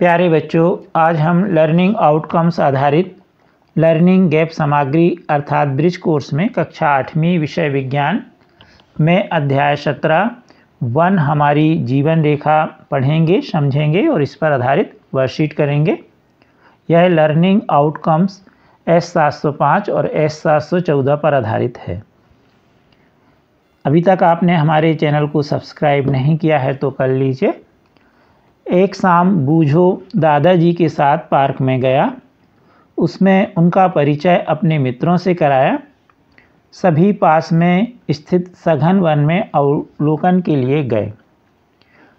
प्यारे बच्चों, आज हम लर्निंग आउटकम्स आधारित लर्निंग गैप सामग्री अर्थात ब्रिज कोर्स में कक्षा 8वीं विषय विज्ञान में अध्याय 17 वन हमारी जीवन रेखा पढ़ेंगे, समझेंगे और इस पर आधारित वर्कशीट करेंगे। यह लर्निंग आउटकम्स S705 और S714 पर आधारित है। अभी तक आपने हमारे चैनल को सब्सक्राइब नहीं किया है तो कर लीजिए। एक शाम बूझो दादाजी के साथ पार्क में गया। उसमें उनका परिचय अपने मित्रों से कराया। सभी पास में स्थित सघन वन में अवलोकन के लिए गए।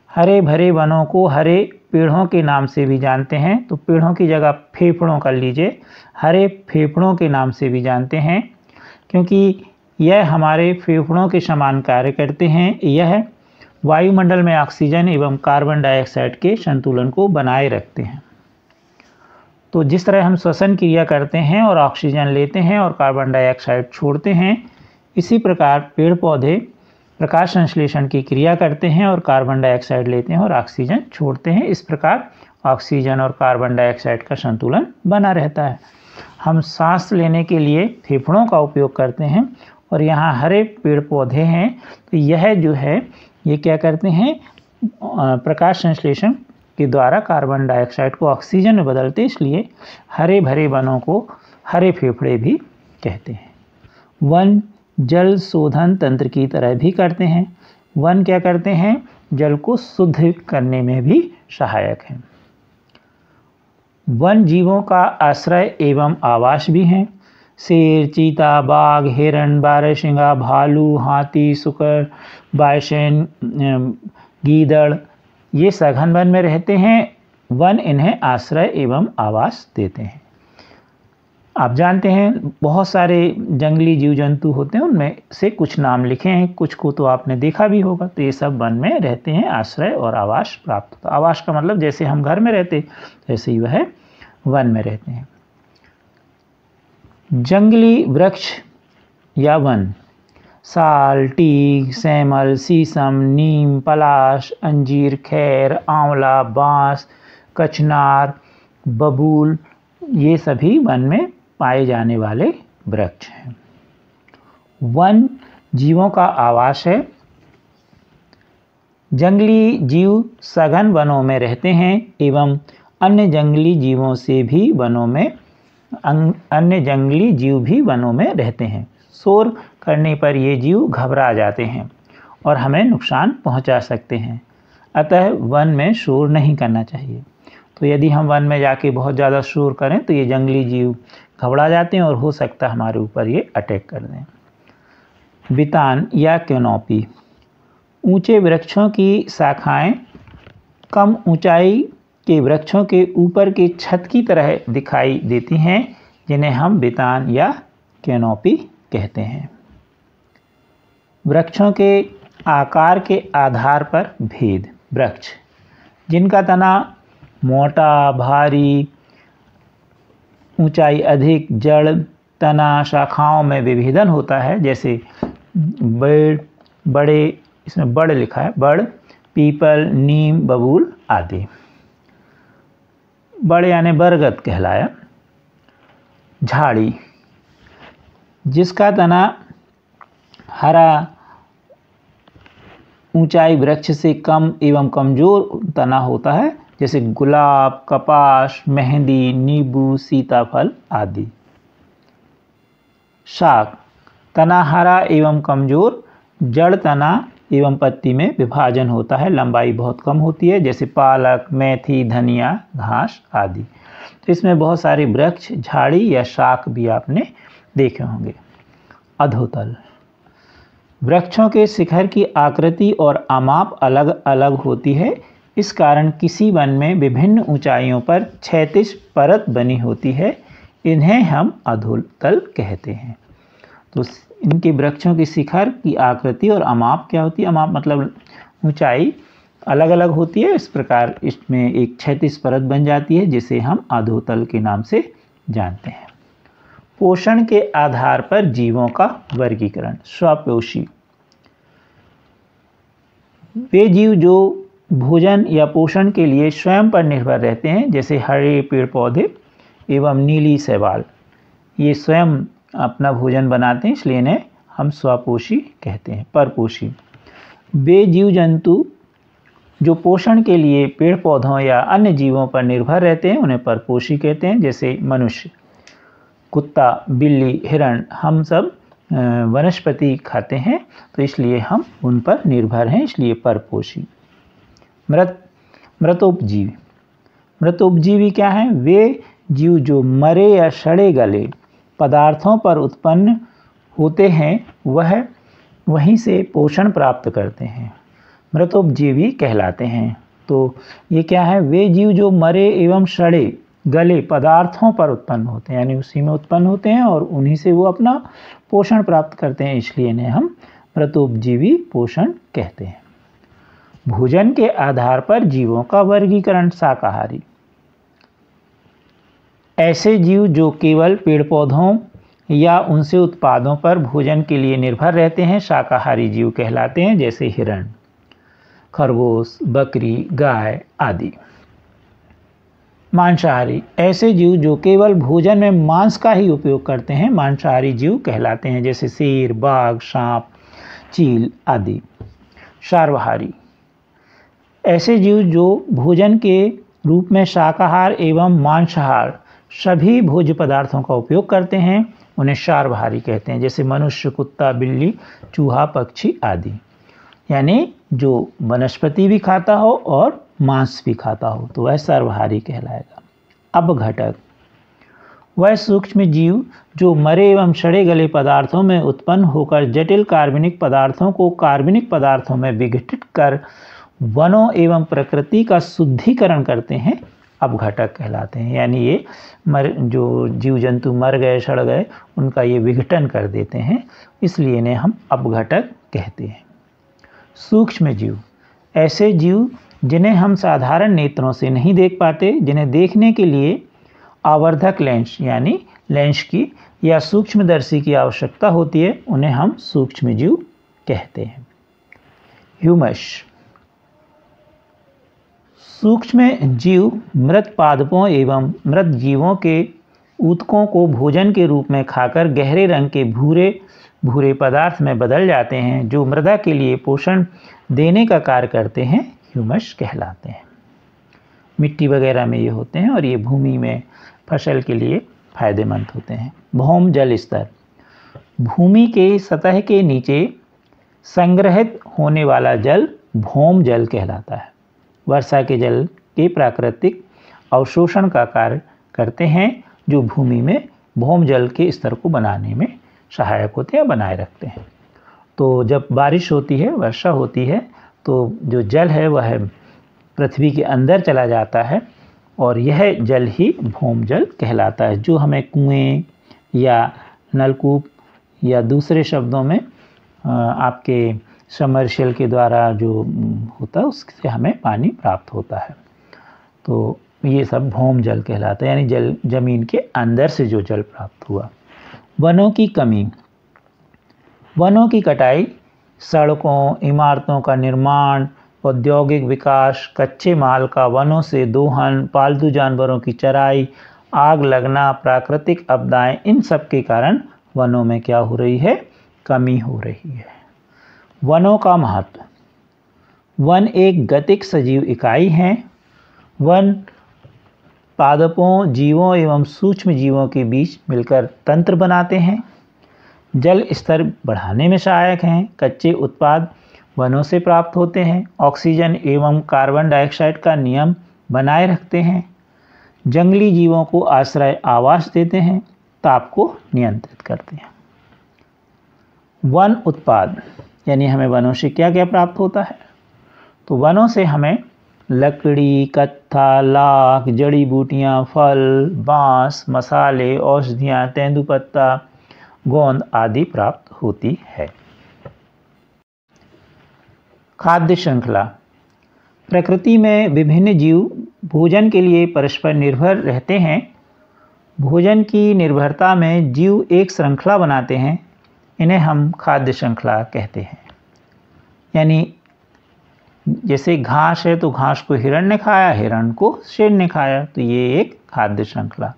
हरे भरे वनों को हरे पेड़ों के नाम से भी जानते हैं, तो पेड़ों की जगह फेफड़ों कर लीजिए। हरे फेफड़ों के नाम से भी जानते हैं क्योंकि यह हमारे फेफड़ों के समान कार्य करते हैं। यह वायुमंडल में ऑक्सीजन एवं कार्बन डाइऑक्साइड के संतुलन को बनाए रखते हैं। तो जिस तरह हम श्वसन क्रिया करते हैं और ऑक्सीजन लेते हैं और कार्बन डाइऑक्साइड छोड़ते हैं, इसी प्रकार पेड़ पौधे प्रकाश संश्लेषण की क्रिया करते हैं और कार्बन डाइऑक्साइड लेते हैं और ऑक्सीजन छोड़ते हैं। इस प्रकार ऑक्सीजन और कार्बन डाइऑक्साइड का संतुलन बना रहता है। हम सांस लेने के लिए फेफड़ों का उपयोग करते हैं और यहाँ हरे पेड़ पौधे हैं, तो यह जो है ये क्या करते हैं, प्रकाश संश्लेषण के द्वारा कार्बन डाइऑक्साइड को ऑक्सीजन में बदलते, इसलिए हरे भरे वनों को हरे फेफड़े भी कहते हैं। वन जल शोधन तंत्र की तरह भी करते हैं। वन क्या करते हैं, जल को शुद्ध करने में भी सहायक हैं। वन जीवों का आश्रय एवं आवास भी हैं। शेर, चीता, बाघ, हिरण, बारहसिंगा, भालू, हाथी, सुकर, बायसेन, गीदड़ ये सघन वन में रहते हैं। वन इन्हें आश्रय एवं आवास देते हैं। आप जानते हैं बहुत सारे जंगली जीव जंतु होते हैं, उनमें से कुछ नाम लिखे हैं, कुछ को तो आपने देखा भी होगा। तो ये सब वन में रहते हैं, आश्रय और आवास प्राप्त होता है। आवास का मतलब जैसे हम घर में रहते वैसे ही वह वन में रहते हैं। जंगली वृक्ष या वन साल, टीक, सैमल, शीशम, नीम, पलाश, अंजीर, खैर, आंवला, बांस, कचनार, बबूल ये सभी वन में पाए जाने वाले वृक्ष हैं। वन जीवों का आवास है। जंगली जीव सघन वनों में रहते हैं एवं अन्य जंगली जीवों से भी वनों में अन्य जंगली जीव भी वनों में रहते हैं। शोर करने पर ये जीव घबरा जाते हैं और हमें नुकसान पहुंचा सकते हैं। अतः वन में शोर नहीं करना चाहिए। तो यदि हम वन में जाके बहुत ज़्यादा शोर करें तो ये जंगली जीव घबरा जाते हैं और हो सकता है हमारे ऊपर ये अटैक कर दें। बितान या कैनोपी, ऊंचे वृक्षों की शाखाएं कम ऊंचाई के वृक्षों के ऊपर की छत की तरह दिखाई देती हैं, जिन्हें हम बितान या कैनोपी कहते हैं। वृक्षों के आकार के आधार पर भेद। वृक्ष जिनका तना मोटा, भारी, ऊंचाई अधिक, जड़, तना, शाखाओं में विभेदन होता है, जैसे बड़े, इसमें बड़ लिखा है, बड़, पीपल, नीम, बबूल आदि। बड़ यानी बरगद कहलाया। झाड़ी जिसका तना हरा, ऊंचाई वृक्ष से कम एवं कमजोर तना होता है, जैसे गुलाब, कपास, मेहंदी, नींबू, सीताफल आदि। शाक तना हरा एवं कमजोर, जड़ तना एवं पत्ती में विभाजन होता है, लंबाई बहुत कम होती है, जैसे पालक, मेथी, धनिया, घास आदि। तो इसमें बहुत सारे वृक्ष, झाड़ी या शाक भी आपने देखे होंगे। अधोतल वृक्षों के शिखर की आकृति और आमाप अलग अलग होती है। इस कारण किसी वन में विभिन्न ऊंचाइयों पर क्षैतिज परत बनी होती है, इन्हें हम अधोतल कहते हैं। तो इनके वृक्षों की शिखर की आकृति और आमाप क्या होती है, आमाप मतलब ऊंचाई अलग अलग होती है। इस प्रकार इसमें एक क्षैतिज परत बन जाती है, जिसे हम अधोतल के नाम से जानते हैं। पोषण के आधार पर जीवों का वर्गीकरण। स्वपोषी वे जीव जो भोजन या पोषण के लिए स्वयं पर निर्भर रहते हैं, जैसे हरे पेड़ पौधे एवं नीली शैवाल, ये स्वयं अपना भोजन बनाते हैं, इसलिए इन्हें हम स्वपोषी कहते हैं, परपोषी। वे जीव जंतु जो पोषण के लिए पेड़ पौधों या अन्य जीवों पर निर्भर रहते हैं उन्हें परपोषी कहते हैं, जैसे मनुष्य, कुत्ता, बिल्ली, हिरण, हम सब वनस्पति खाते हैं तो इसलिए हम उन पर निर्भर हैं, इसलिए परपोषी। मृतोपजीवी। मृतोपजीवी क्या हैं? वे जीव जो मरे या सड़े गले पदार्थों पर उत्पन्न होते हैं वह वहीं से पोषण प्राप्त करते हैं, मृतोपजीवी कहलाते हैं। तो ये क्या है? वे जीव जो मरे एवं सड़े गले पदार्थों पर उत्पन्न होते हैं, यानी उसी में उत्पन्न होते हैं और उन्हीं से वो अपना पोषण प्राप्त करते हैं, इसलिए इन्हें हम मृतोपजीवी पोषण कहते हैं। भोजन के आधार पर जीवों का वर्गीकरण। शाकाहारी। ऐसे जीव जो केवल पेड़ पौधों या उनसे उत्पादों पर भोजन के लिए निर्भर रहते हैं शाकाहारी जीव कहलाते हैं, जैसे हिरण, खरगोश, बकरी, गाय आदि। मांसाहारी। ऐसे जीव जो केवल भोजन में मांस का ही उपयोग करते हैं मांसाहारी जीव कहलाते हैं, जैसे शेर, बाघ, सांप, चील आदि। सर्वाहारी। ऐसे जीव जो भोजन के रूप में शाकाहार एवं मांसाहार सभी भोज्य पदार्थों का उपयोग करते हैं उन्हें सर्वाहारी कहते हैं, जैसे मनुष्य, कुत्ता, बिल्ली, चूहा, पक्षी आदि। यानी जो वनस्पति भी खाता हो और मांस भी खाता हो तो वह सर्वाहारी कहलाएगा। अपघटक। वह सूक्ष्म जीव जो मरे एवं सड़े गले पदार्थों में उत्पन्न होकर जटिल कार्बनिक पदार्थों को कार्बनिक पदार्थों में विघटित कर वनों एवं प्रकृति का शुद्धिकरण करते हैं अपघटक कहलाते हैं। यानी ये जो जीव जंतु मर गए, सड़ गए, उनका ये विघटन कर देते हैं, इसलिए इन्हें हम अपघटक कहते हैं। सूक्ष्म जीव। ऐसे जीव जिन्हें हम साधारण नेत्रों से नहीं देख पाते, जिन्हें देखने के लिए आवर्धक लेंस यानी लेंस की या सूक्ष्मदर्शी की आवश्यकता होती है, उन्हें हम सूक्ष्म जीव कहते हैं। ह्यूमस। सूक्ष्म जीव मृत पादपों एवं मृत जीवों के ऊतकों को भोजन के रूप में खाकर गहरे रंग के भूरे भूरे पदार्थ में बदल जाते हैं, जो मृदा के लिए पोषण देने का कार्य करते हैं, ह्यूमस कहलाते हैं। मिट्टी वगैरह में ये होते हैं और ये भूमि में फसल के लिए फायदेमंद होते हैं। भौम जल स्तर। भूमि के सतह के नीचे संग्रहित होने वाला जल भौम जल कहलाता है। वर्षा के जल के प्राकृतिक अवशोषण का कार्य करते हैं, जो भूमि में भौम जल के स्तर को बनाने में सहायक होते हैं, बनाए रखते हैं। तो जब बारिश होती है, वर्षा होती है, तो जो जल है वह पृथ्वी के अंदर चला जाता है और यह जल ही भौम जल कहलाता है, जो हमें कुएं या नलकूप या दूसरे शब्दों में आपके समरसेल के द्वारा जो होता है उससे हमें पानी प्राप्त होता है। तो ये सब भौम जल कहलाता है, यानी जल जमीन के अंदर से जो जल प्राप्त हुआ। वनों की कमी। वनों की कटाई, सड़कों, इमारतों का निर्माण, औद्योगिक विकास, कच्चे माल का वनों से दोहन, पालतू जानवरों की चराई, आग लगना, प्राकृतिक आपदाएं, इन सब के कारण वनों में क्या हो रही है? कमी हो रही है। वनों का महत्व। वन एक गतिक सजीव इकाई हैं। वन पादपों, जीवों एवं सूक्ष्म जीवों के बीच मिलकर तंत्र बनाते हैं, जल स्तर बढ़ाने में सहायक हैं, कच्चे उत्पाद वनों से प्राप्त होते हैं, ऑक्सीजन एवं कार्बन डाइऑक्साइड का नियम बनाए रखते हैं, जंगली जीवों को आश्रय आवास देते हैं, ताप को नियंत्रित करते हैं। वन उत्पाद यानी हमें वनों से क्या क्या प्राप्त होता है? तो वनों से हमें लकड़ी, कत्था, लाख, जड़ी बूटियाँ, फल, बांस, मसाले, औषधियाँ, तेंदुपत्ता, गोंद आदि प्राप्त होती है। खाद्य श्रृंखला। प्रकृति में विभिन्न जीव भोजन के लिए परस्पर निर्भर रहते हैं। भोजन की निर्भरता में जीव एक श्रृंखला बनाते हैं, इन्हें हम खाद्य श्रृंखला कहते हैं। यानी जैसे घास है तो घास को हिरण ने खाया, हिरण को शेर ने खाया, तो ये एक खाद्य श्रृंखला,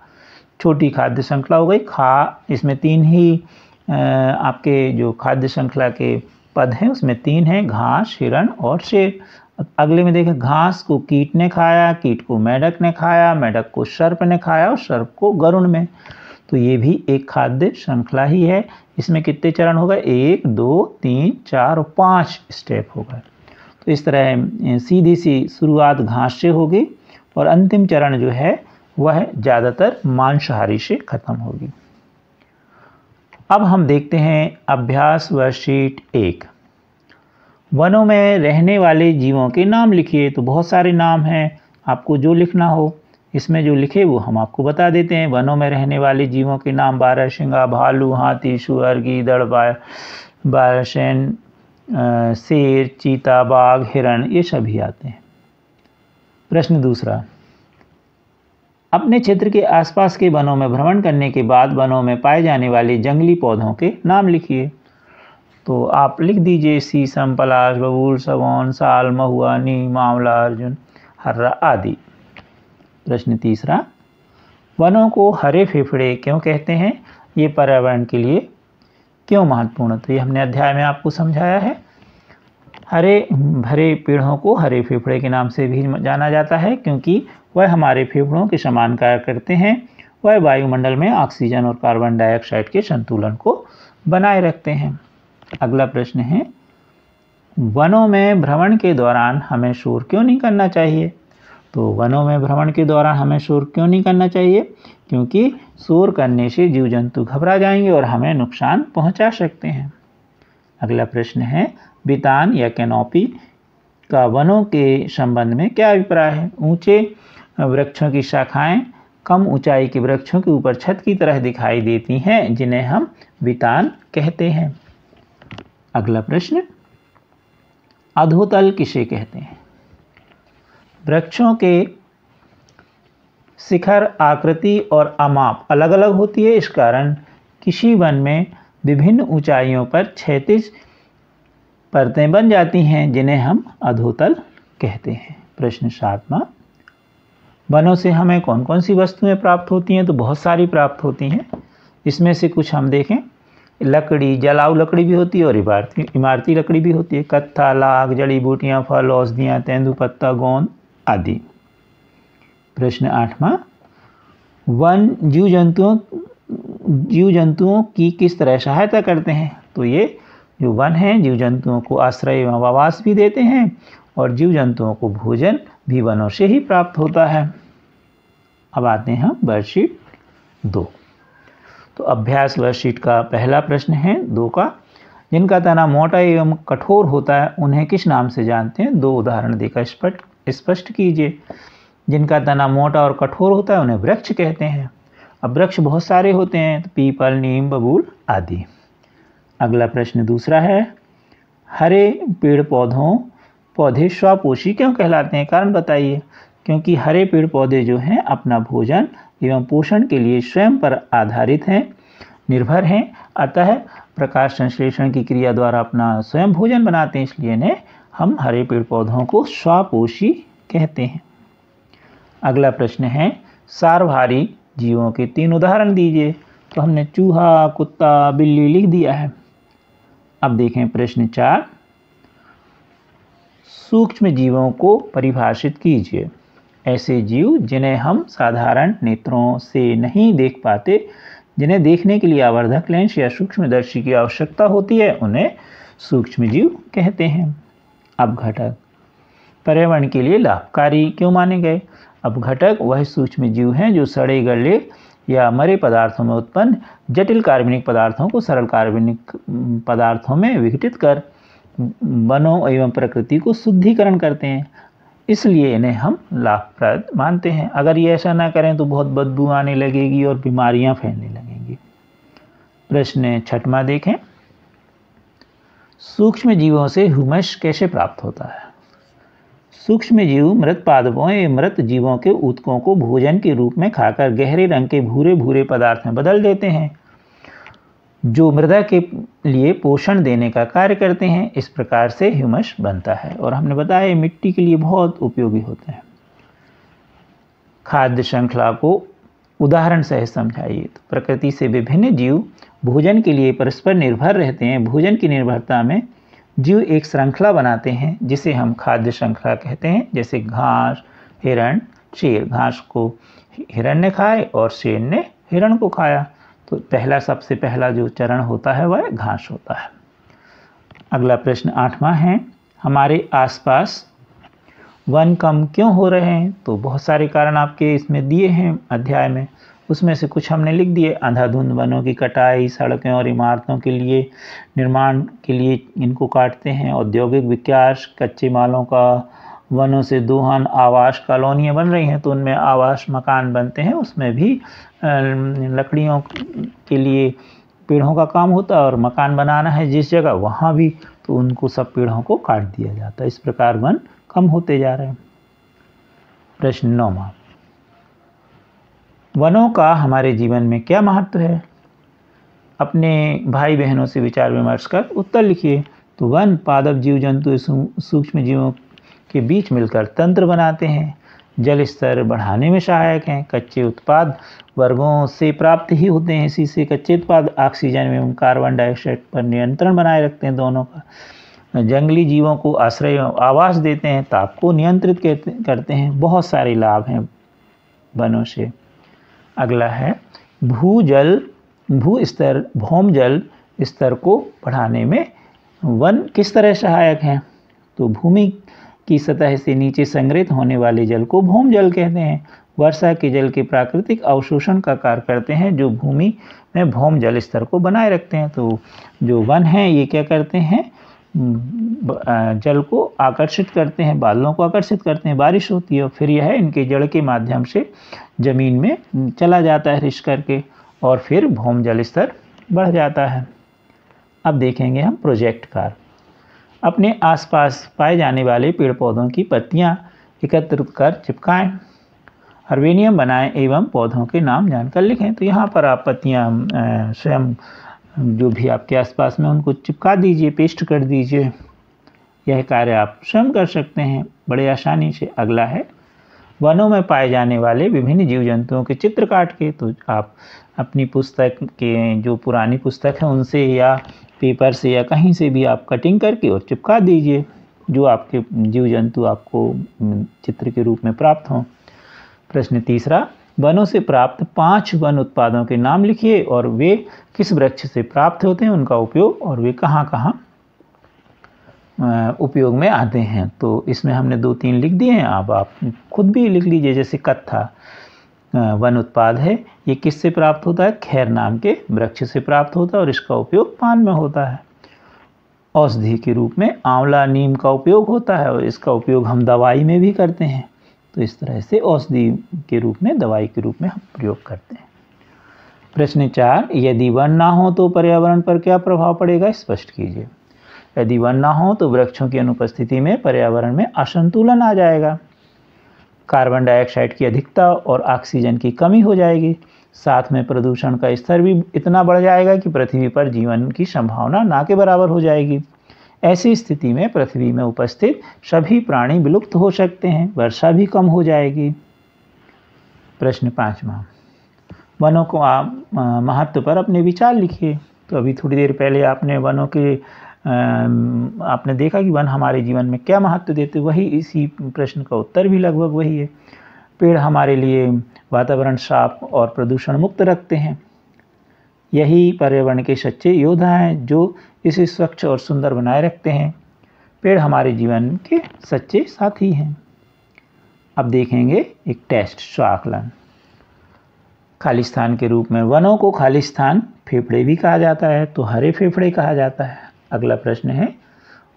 छोटी खाद्य श्रृंखला हो गई। इसमें 3 ही आपके जो खाद्य श्रृंखला के पद हैं उसमें 3 हैं, घास, हिरण और शेर। अगले में देखें, घास को कीट ने खाया, कीट को मेढक ने खाया, मेढक को सर्प ने खाया और सर्प को गरुड़ में। तो ये भी एक खाद्य श्रृंखला ही है। इसमें कितने चरण हो गए? 1, 2, 3, 4 और 5 स्टेप हो गए। तो इस तरह सीधी सी शुरुआत घास से होगी और अंतिम चरण जो है वह ज़्यादातर मांसाहारी से खत्म होगी। अब हम देखते हैं अभ्यास वर्कशीट 1। वनों में रहने वाले जीवों के नाम लिखिए। तो बहुत सारे नाम हैं, आपको जो लिखना हो इसमें जो लिखे वो हम आपको बता देते हैं। वनों में रहने वाले जीवों के नाम बारहसिंगा, भालू, हाथी, सुअर, गीदड़, बारहसिंग, शेर, चीता, बाघ, हिरण, ये सभी आते हैं। प्रश्न दूसरा, अपने क्षेत्र के आसपास के वनों में भ्रमण करने के बाद वनों में पाए जाने वाले जंगली पौधों के नाम लिखिए। तो आप लिख दीजिए शीशम, पलाश, बबूल, सागौन, साल, महुआ, नीम, आंवला, अर्जुन, हर्रा आदि। प्रश्न तीसरा, वनों को हरे फेफड़े क्यों कहते हैं? ये पर्यावरण के लिए क्यों महत्वपूर्ण? तो ये हमने अध्याय में आपको समझाया है। हरे भरे पेड़ों को हरे फेफड़े के नाम से भी जाना जाता है क्योंकि वह हमारे फेफड़ों के समान कार्य करते हैं। वह वायुमंडल में ऑक्सीजन और कार्बन डाइऑक्साइड के संतुलन को बनाए रखते हैं। अगला प्रश्न है, वनों में भ्रमण के दौरान हमें शोर क्यों नहीं करना चाहिए? तो वनों में भ्रमण के दौरान हमें शोर क्यों नहीं करना चाहिए? क्योंकि शोर करने से जीव जंतु घबरा जाएंगे और हमें नुकसान पहुंचा सकते हैं। अगला प्रश्न है, बितान या कैनोपी का वनों के संबंध में क्या अभिप्राय है? ऊंचे वृक्षों की शाखाएं कम ऊंचाई के वृक्षों के ऊपर छत की तरह दिखाई देती हैं, जिन्हें हम बितान कहते हैं। अगला प्रश्न, अधोतल किसे कहते हैं? वृक्षों के शिखर आकृति और आमाप अलग अलग होती है। इस कारण किसी वन में विभिन्न ऊंचाइयों पर क्षैतिज परतें बन जाती हैं, जिन्हें हम अधोतल कहते हैं। प्रश्न 7वां, वनों से हमें कौन कौन सी वस्तुएं प्राप्त होती हैं? तो बहुत सारी प्राप्त होती हैं। इसमें से कुछ हम देखें, लकड़ी, जलाऊ लकड़ी भी होती है और इमारती लकड़ी भी होती है। कत्था, लाख, जड़ी बूटियाँ, फल, औषधियाँ, तेंदुपत्ता, गोंद आदि। प्रश्न 8वां, वन जीव जंतुओं की किस तरह सहायता करते हैं? तो ये जो वन हैं जीव जंतुओं को आश्रय एवं आवास भी देते हैं और जीव जंतुओं को भोजन भी वनों से ही प्राप्त होता है। अब आते हैं वर्कशीट 2। तो अभ्यास वर्कशीट का पहला प्रश्न है 2 का, जिनका तना मोटा एवं कठोर होता है उन्हें किस नाम से जानते हैं? 2 उदाहरण देकर स्पष्ट कीजिए। जिनका तना मोटा और कठोर होता है उन्हें वृक्ष कहते हैं। अब वृक्ष बहुत सारे होते हैं, तो पीपल, नीम, बबूल आदि। अगला प्रश्न दूसरा है, हरे पेड़ पौधे स्वपोषी क्यों कहलाते हैं? कारण बताइए। क्योंकि हरे पेड़ पौधे जो हैं अपना भोजन एवं पोषण के लिए स्वयं पर आधारित हैं, निर्भर हैं, अतः प्रकाश संश्लेषण की क्रिया द्वारा अपना स्वयं भोजन बनाते हैं, इसलिए इन्हें हम हरे पेड़ पौधों को स्वपोषी कहते हैं। अगला प्रश्न है, सर्वहारी जीवों के 3 उदाहरण दीजिए। तो हमने चूहा, कुत्ता, बिल्ली लिख दिया है। अब देखें प्रश्न 4, सूक्ष्म जीवों को परिभाषित कीजिए। ऐसे जीव जिन्हें हम साधारण नेत्रों से नहीं देख पाते, जिन्हें देखने के लिए आवर्धक लेंस या सूक्ष्मदर्शी की आवश्यकता होती है, उन्हें सूक्ष्म जीव कहते हैं। अब घटक पर्यावरण के लिए लाभकारी क्यों माने गए? अब घटक वह सूक्ष्म जीव हैं जो सड़े गले या मरे पदार्थों में उत्पन्न जटिल कार्बनिक पदार्थों को सरल कार्बनिक पदार्थों में विघटित कर वनों एवं प्रकृति को शुद्धिकरण करते हैं, इसलिए इन्हें हम लाभप्रद मानते हैं। अगर ये ऐसा ना करें तो बहुत बदबू आने लगेगी और बीमारियां फैलने लगेंगी। प्रश्न 6वां देखें, सूक्ष्म जीवों से ह्यूमस कैसे प्राप्त होता है? सूक्ष्म जीव मृत पादपों एवं मृत जीवों के ऊतकों को भोजन के रूप में खाकर गहरे रंग के भूरे भूरे पदार्थ में बदल देते हैं। जो मृदा के लिए पोषण देने का कार्य करते हैं। इस प्रकार से ह्यूमस बनता है और हमने बताया मिट्टी के लिए बहुत उपयोगी होते हैं। खाद्य श्रृंखला को उदाहरण सहित समझाइए। तो प्रकृति से विभिन्न जीव भोजन के लिए परस्पर निर्भर रहते हैं। भोजन की निर्भरता में जीव एक श्रृंखला बनाते हैं जिसे हम खाद्य श्रृंखला कहते हैं। जैसे घास, हिरण, शेर। घास को हिरण ने खाए और शेर ने हिरण को खाया। तो सबसे पहला जो चरण होता है वह घास होता है। अगला प्रश्न 8वां है, हमारे आसपास वन कम क्यों हो रहे हैं? तो बहुत सारे कारण आपके इसमें दिए हैं अध्याय में, उसमें से कुछ हमने लिख दिए। अंधाधुंध वनों की कटाई, सड़कें और इमारतों के लिए निर्माण के लिए इनको काटते हैं। औद्योगिक विकास, कच्चे मालों का वनों से दोहन, आवास कॉलोनियाँ बन रही हैं तो उनमें आवास मकान बनते हैं, उसमें भी लकड़ियों के लिए पेड़ों का काम होता है और मकान बनाना है जिस जगह वहाँ भी तो उनको सब पेड़ों को काट दिया जाता है। इस प्रकार वन कम होते जा रहे हैं। प्रश्न 9वां, वनों का हमारे जीवन में क्या महत्व है? अपने भाई बहनों से विचार विमर्श कर उत्तर लिखिए। तो वन पादप जीव जंतु सूक्ष्म जीवों के बीच मिलकर तंत्र बनाते हैं, जल स्तर बढ़ाने में सहायक हैं। कच्चे उत्पाद वर्गों से प्राप्त ही होते हैं। इसी से कच्चे उत्पाद ऑक्सीजन एवं कार्बन डाइऑक्साइड पर नियंत्रण बनाए रखते हैं दोनों का। जंगली जीवों को आश्रय आवास देते हैं, ताप को नियंत्रित करते हैं। बहुत सारे लाभ हैं वनों से। अगला है भू स्तर, भौम जल स्तर को बढ़ाने में वन किस तरह सहायक हैं? तो भूमि की सतह से नीचे संग्रहित होने वाले जल को भौम जल कहते हैं। वर्षा के जल के प्राकृतिक अवशोषण का कार्य करते हैं जो भूमि में भौम जल स्तर को बनाए रखते हैं। तो जो वन हैं ये क्या करते हैं? जल को आकर्षित करते हैं, बादलों को आकर्षित करते हैं, बारिश होती है और फिर यह इनके जड़ के माध्यम से जमीन में चला जाता है रिस करके और फिर भौम जल स्तर बढ़ जाता है। अब देखेंगे हम प्रोजेक्ट कार्य। अपने आसपास पाए जाने वाले पेड़ पौधों की पत्तियां एकत्र कर चिपकाएं, हर्बेनियम बनाएं एवं पौधों के नाम जानकर लिखें। तो यहाँ पर आप पत्तियां स्वयं जो भी आपके आसपास में उनको चिपका दीजिए, पेस्ट कर दीजिए। यह कार्य आप स्वयं कर सकते हैं बड़े आसानी से। अगला है वनों में पाए जाने वाले विभिन्न जीव जंतुओं के चित्र काट के। तो आप अपनी पुस्तक के जो पुरानी पुस्तक है उनसे या पेपर से या कहीं से भी आप कटिंग करके और चिपका दीजिए जो आपके जीव जंतु आपको चित्र के रूप में प्राप्त हों। प्रश्न 3, वनों से प्राप्त 5 वन उत्पादों के नाम लिखिए और वे किस वृक्ष से प्राप्त होते हैं, उनका उपयोग और वे कहाँ कहाँ उपयोग में आते हैं। तो इसमें हमने 2-3 लिख दिए हैं, अब आप खुद भी लिख लीजिए। जैसे कत्था वन उत्पाद है, ये किससे प्राप्त होता है? खैर नाम के वृक्ष से प्राप्त होता है और इसका उपयोग पान में होता है। औषधि के रूप में आंवला, नीम का उपयोग होता है और इसका उपयोग हम दवाई में भी करते हैं। तो इस तरह से औषधि के रूप में, दवाई के रूप में हम प्रयोग करते हैं। प्रश्न 4, यदि वन ना हो तो पर्यावरण पर क्या प्रभाव पड़ेगा, स्पष्ट कीजिए। यदि वन ना हो तो वृक्षों की अनुपस्थिति में पर्यावरण में असंतुलन आ जाएगा, कार्बन डाइऑक्साइड की अधिकता और ऑक्सीजन की कमी हो जाएगी। साथ में प्रदूषण का स्तर भी इतना बढ़ जाएगा कि पृथ्वी पर जीवन की संभावना ना के बराबर हो जाएगी। ऐसी स्थिति में पृथ्वी में उपस्थित सभी प्राणी विलुप्त हो सकते हैं, वर्षा भी कम हो जाएगी। प्रश्न 5, वनों को आप महत्व पर अपने विचार लिखिए। तो अभी थोड़ी देर पहले आपने वनों के आपने देखा कि वन हमारे जीवन में क्या महत्व देते, वही इसी प्रश्न का उत्तर भी लगभग वही है। पेड़ हमारे लिए वातावरण साफ और प्रदूषण मुक्त रखते हैं। यही पर्यावरण के सच्चे योद्धा हैं जो इसे स्वच्छ और सुंदर बनाए रखते हैं। पेड़ हमारे जीवन के सच्चे साथी हैं। अब देखेंगे एक टेस्ट, स्वाकलन। खालिस्तान के रूप में वनों को खालिस्तान फेफड़े भी कहा जाता है, तो हरे फेफड़े कहा जाता है। अगला प्रश्न है,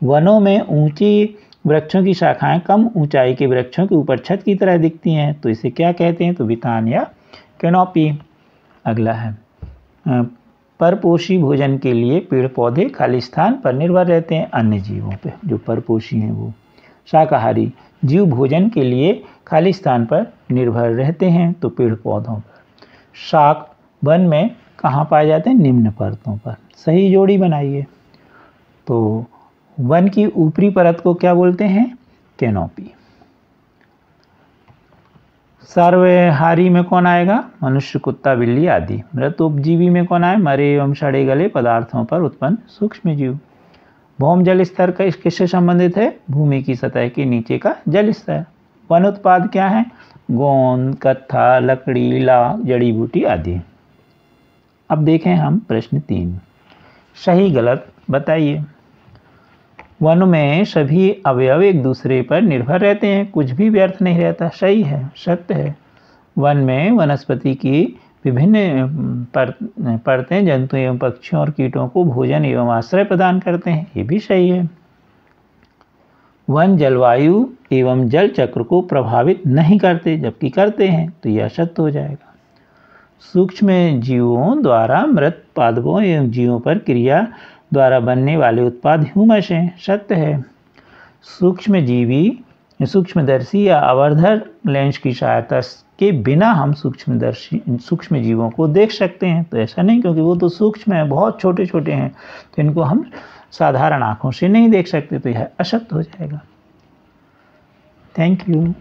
वनों में ऊंची वृक्षों की शाखाएं कम ऊंचाई के वृक्षों के ऊपर छत की तरह दिखती हैं, तो इसे क्या कहते हैं? तो वितान या कैनोपी। अगला है, परपोषी भोजन के लिए पेड़ पौधे खालिस्तान पर निर्भर रहते हैं अन्य जीवों पे, जो परपोषी हैं वो। शाकाहारी जीव भोजन के लिए खालिस्तान पर निर्भर रहते हैं, तो पेड़ पौधों पर। शाक वन में कहाँ पाए जाते हैं? निम्न परतों पर। सही जोड़ी बनाइए। तो वन की ऊपरी परत को क्या बोलते हैं? कैनोपी। सर्वहारी में कौन आएगा? मनुष्य, कुत्ता, बिल्ली आदि। मृत उपजीवी में कौन आए? मरे एवं सड़े गले पदार्थों पर उत्पन्न सूक्ष्म जीव। भौम जल स्तर का किससे संबंधित है? भूमि की सतह के नीचे का जल स्तर। वन उत्पाद क्या है? गोंद, कत्था, लकड़ी, ला, जड़ी बूटी आदि। अब देखें हम प्रश्न 3। सही गलत बताइए। वन में सभी अवयव एक दूसरे पर निर्भर रहते हैं, कुछ भी व्यर्थ नहीं रहता। सही है, सत्य है। वन में वनस्पति की विभिन्न परतें जंतु एवं पक्षियों और कीटों को भोजन एवं आश्रय प्रदान करते हैं। ये भी सही है। वन जलवायु एवं जल चक्र को प्रभावित नहीं करते, जबकि करते हैं, तो यह असत्य हो जाएगा। सूक्ष्म जीवों द्वारा मृत पादपों एवं जीवों पर क्रिया द्वारा बनने वाले उत्पाद ह्यूमस हैं। सत्य है। सूक्ष्मदर्शी या आवर्धक लेंस की सहायता के बिना हम सूक्ष्म जीवों को देख सकते हैं, तो ऐसा नहीं, क्योंकि वो तो सूक्ष्म है, बहुत छोटे छोटे हैं, तो इनको हम साधारण आँखों से नहीं देख सकते, तो यह असत्य हो जाएगा। Thank you.